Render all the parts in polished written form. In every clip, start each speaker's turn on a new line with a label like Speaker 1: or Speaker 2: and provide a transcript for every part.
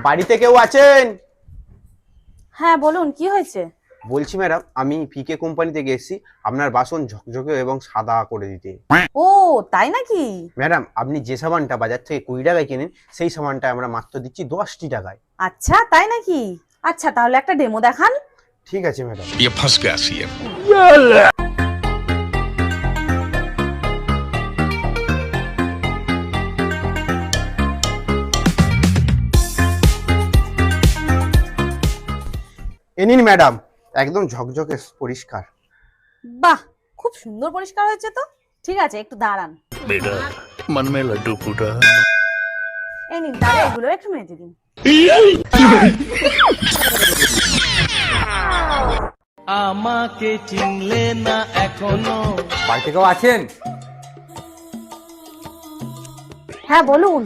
Speaker 1: বাড়িতে কেউ আছেন?
Speaker 2: হ্যাঁ বলুন, কি হয়েছে?
Speaker 1: বলছি ম্যাডাম, আমি পিকে কোম্পানি থেকে এসেছি আপনার বাসন ঝকঝকে এবং সাদা করে দিতে।
Speaker 2: ও তাই নাকি?
Speaker 1: ম্যাডাম, আপনি যে সাবানটা বাজার থেকে 20 টাকায় কেনেন সেই সাবানটা আমরা মাত্র দিচ্ছি 10 টাকায়।
Speaker 2: আচ্ছা তাই নাকি? আচ্ছা তাহলে একটা ডেমো দেখান।
Speaker 1: ঠিক আছে ম্যাডাম।
Speaker 3: ये फंस गया सीएम।
Speaker 1: এ নিন ম্যাডাম, একদম ঝকঝকে পরিষ্কার।
Speaker 2: বাহ, খুব সুন্দর পরিষ্কার হয়েছে তো। ঠিক আছে, একটু দাঁড়ান।
Speaker 3: बेटा मन में लड्डू फूटा।
Speaker 2: এই নিন, তাহলে এগুলো একটু মেজে দিন।
Speaker 4: আমাকে চিনলে না এখনো।
Speaker 5: বাড়িতে কেউ আছেন?
Speaker 2: হ্যাঁ বলুন।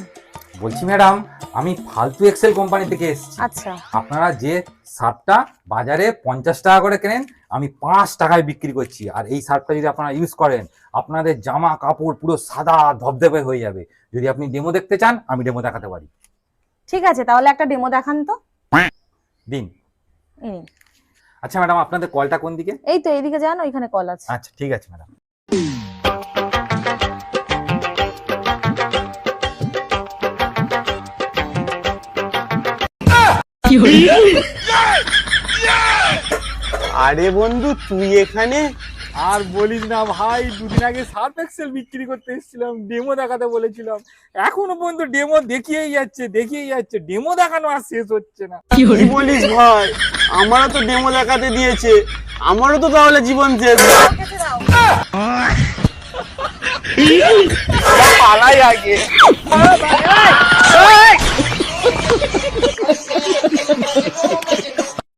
Speaker 5: বলছি ম্যাডাম, আমি ফালতু এক্সেল কোম্পানি থেকে এসেছি।
Speaker 2: আচ্ছা
Speaker 5: আপনারা যে সার্ফটা বাজারে 50 টাকা করে কেনেন, আমি 5 টাকায় বিক্রি করছি। আর এই সার্ফটা যদি আপনারা ইউজ করেন, আপনাদের জামা কাপড় পুরো সাদা ধবধবে হয়ে যাবে। যদি আপনি ডেমো দেখতে চান, আমি ডেমো দেখাতে পারি।
Speaker 2: ঠিক আছে, তাহলে একটা ডেমো দেখান তো।
Speaker 5: দিন।
Speaker 2: এই নিন।
Speaker 5: আচ্ছা ম্যাডাম, আপনাদের কলটা কোন দিকে?
Speaker 2: এই তো এইদিকে যান, ওইখানে কল আছে।
Speaker 5: আচ্ছা ঠিক আছে ম্যাডাম।
Speaker 1: আরে বন্ধু, তুই এখানে?
Speaker 5: আর বলিস না ভাই, দুদিন আগে সার্ফ এক্সেল বিক্রি করতে এসেছিলাম, ডেমো দেখাতে বলেছিলাম। এখনো পর্যন্ত ডেমো দেখিয়েই যাচ্ছে। ডেমো দেখানো আর শেষ হচ্ছে না।
Speaker 1: কি বলিস ভাই, আমারও তো ডেমো দেখাতে দিয়েছে, আমারও তো তাহলে জীবন শেষ। পালাই আগে।